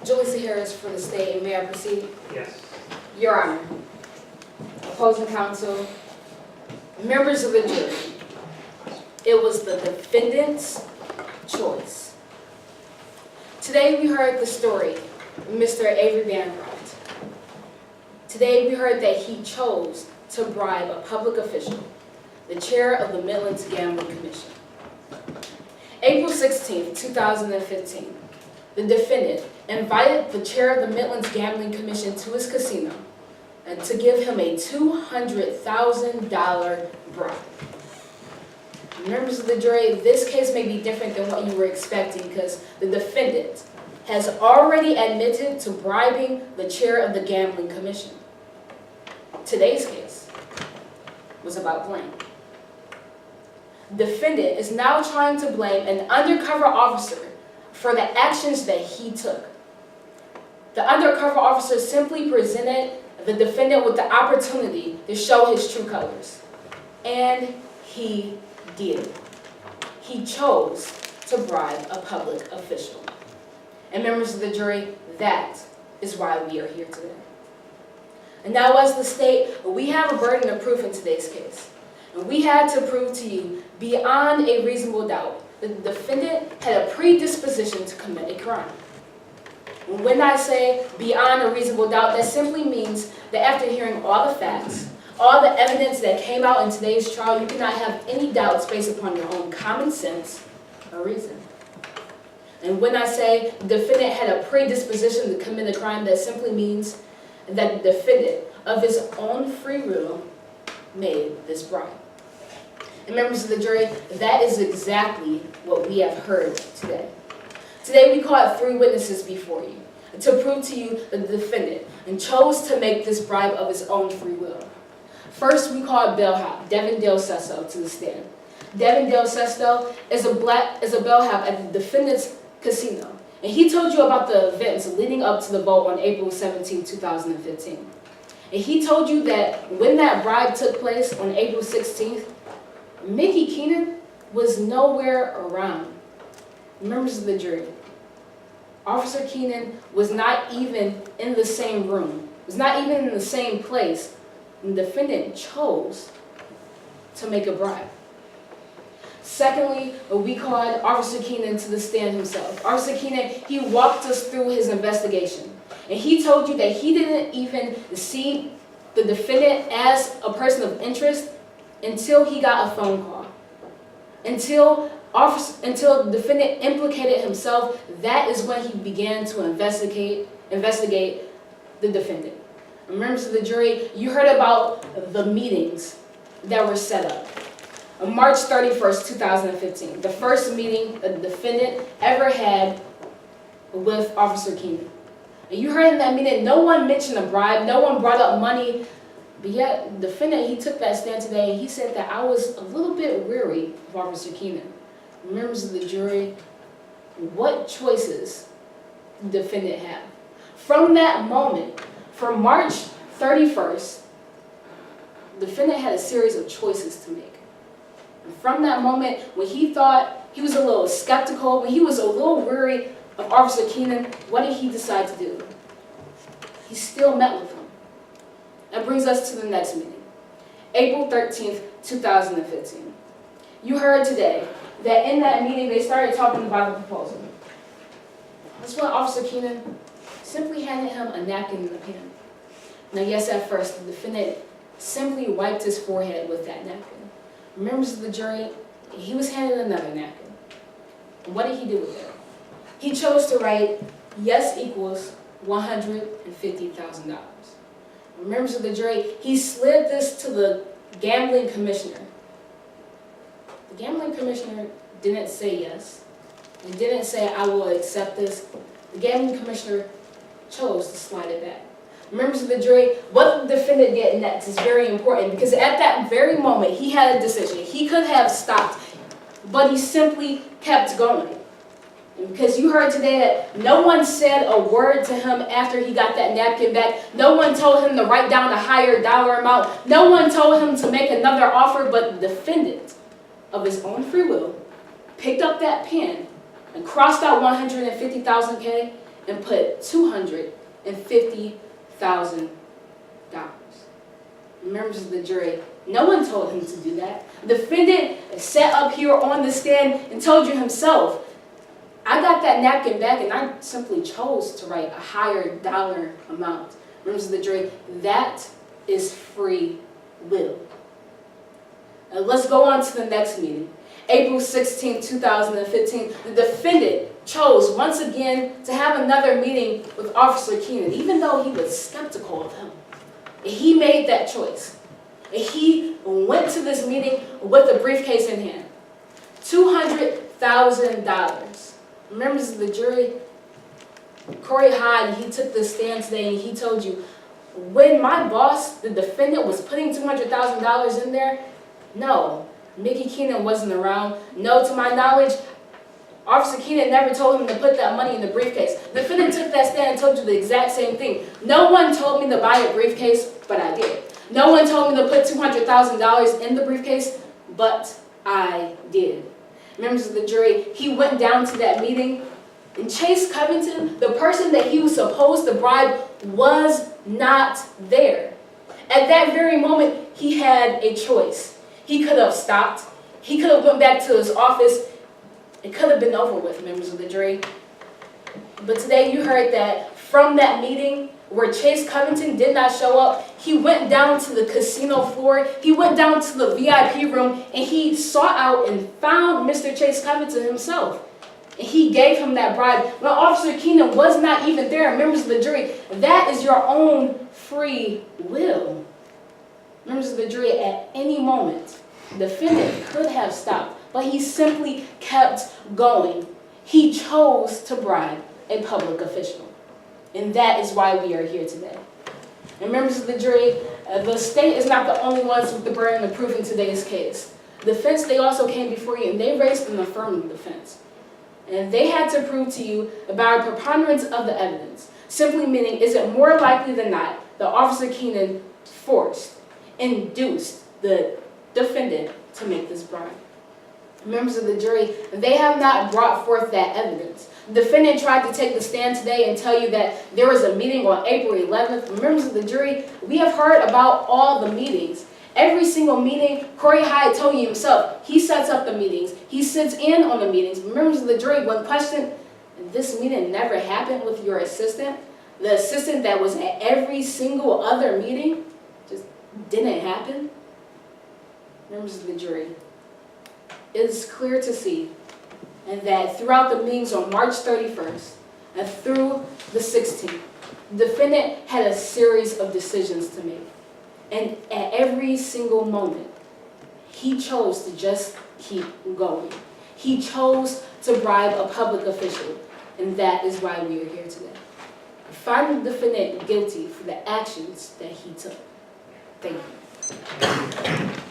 Julissa Harris for the state, and may I proceed? Yes. Your Honor, opposing counsel, members of the jury, it was the defendant's choice. Today we heard the story of Mr. Avery Bancroft. Today we heard that he chose to bribe a public official, the chair of the Midlands Gambling Commission. April 16, 2015, the defendant invited the chair of the Midlands Gambling Commission to his casino and to give him a $200,000 bribe. Members of the jury, this case may be different than what you were expecting because the defendant has already admitted to bribing the chair of the Gambling Commission. Today's case was about blame. Defendant is now trying to blame an undercover officer for the actions that he took. The undercover officer simply presented the defendant with the opportunity to show his true colors. And he did. He chose to bribe a public official. And members of the jury, that is why we are here today. And now as the state, we have a burden of proof in today's case. And we had to prove to you beyond a reasonable doubt that the defendant had a predisposition to commit a crime. When I say beyond a reasonable doubt, that simply means that after hearing all the facts, all the evidence that came out in today's trial, you cannot have any doubts based upon your own common sense or reason. And when I say the defendant had a predisposition to commit a crime, that simply means that the defendant, of his own free will, made this bribe. And members of the jury, that is exactly what we have heard today. Today we called 3 witnesses before you to prove to you that the defendant and chose to make this bribe of his own free will. First, we called bellhop Devin Del Sesto to the stand. Devin Del Sesto is a bellhop at the defendant's casino. And he told you about the events leading up to the vote on April 17, 2015. And he told you that when that bribe took place on April 16th, Mickey Keenan was nowhere around. Members of the jury, Officer Keenan was not even in the same room, was not even in the same place when the defendant chose to make a bribe. Secondly, we called Officer Keenan to the stand himself. Officer Keenan, he walked us through his investigation. And he told you that he didn't even see the defendant as a person of interest until he got a phone call. Until the defendant implicated himself, that is when he began to investigate the defendant. Members of the jury, you heard about the meetings that were set up. On March 31st, 2015, the first meeting that the defendant ever had with Officer Keenan. And you heard in that meeting, no one mentioned a bribe, no one brought up money, but yet the defendant, he took that stand today and he said that I was a little bit weary of Officer Keenan. Members of the jury, what choices did the defendant have? From that moment, from March 31st, the defendant had a series of choices to make. And from that moment, when he thought he was a little skeptical, when he was a little weary of Officer Keenan, what did he decide to do? He still met with him. That brings us to the next meeting, April 13th, 2015. You heard today that in that meeting they started talking about the proposal. That's when Officer Keenan simply handed him a napkin and a pen. Now yes, at first, the defendant simply wiped his forehead with that napkin. Members of the jury, he was handed another napkin. And what did he do with it? He chose to write, yes equals $150,000. Members of the jury, he slid this to the gambling commissioner. The gambling commissioner didn't say yes. He didn't say, I will accept this. The gambling commissioner chose to slide it back. Members of the jury, what the defendant did next is very important because at that very moment, he had a decision. He could have stopped, but he simply kept going. Because you heard today that no one said a word to him after he got that napkin back. No one told him to write down a higher dollar amount. No one told him to make another offer, but the defendant, of his own free will, picked up that pen and crossed out $150,000 and put $250,000. Members of the jury, no one told him to do that. The defendant sat up here on the stand and told you himself, I got that napkin back and I simply chose to write a higher dollar amount. Members of the jury, that is free will. Let's go on to the next meeting. April 16, 2015, the defendant chose once again to have another meeting with Officer Keenan, even though he was skeptical of him. He made that choice. He went to this meeting with a briefcase in hand. $200,000. Members of the jury, Corey Hyde, he took the stand today and he told you, when my boss, the defendant, was putting $200,000 in there, no, Mickey Keenan wasn't around. No, to my knowledge, Officer Keenan never told him to put that money in the briefcase. The defendant took that stand and told you the exact same thing. No one told me to buy a briefcase, but I did. No one told me to put $200,000 in the briefcase, but I did. Members of the jury, he went down to that meeting, and Chase Covington, the person that he was supposed to bribe, was not there. At that very moment, he had a choice. He could have stopped. He could have went back to his office. It could have been over with, members of the jury. But today you heard that from that meeting where Chase Covington did not show up, he went down to the casino floor, he went down to the VIP room, and he sought out and found Mr. Chase Covington himself. And he gave him that bribe. When Officer Keenan was not even there, members of the jury, that is your own free will. Members of the jury, at any moment, the defendant could have stopped, but he simply kept going. He chose to bribe a public official. And that is why we are here today. And members of the jury, the state is not the only ones with the burden of proof in today's case. The defense, they also came before you and they raised an affirmative defense. And they had to prove to you about a preponderance of the evidence. Simply meaning, is it more likely than not that Officer Keenan induced the defendant to make this bribe? Members of the jury, they have not brought forth that evidence. The defendant tried to take the stand today and tell you that there was a meeting on April 11th. Members of the jury, we have heard about all the meetings. Every single meeting, Corey Hyde told you himself, he sets up the meetings. He sits in on the meetings. Members of the jury, when questioned, this meeting never happened with your assistant. The assistant that was at every single other meeting just didn't happen. Members of the jury, it is clear to see and that throughout the meetings on March 31st and through the 16th, the defendant had a series of decisions to make. And at every single moment, he chose to just keep going. He chose to bribe a public official, and that is why we are here today. Find the defendant guilty for the actions that he took. Thank you.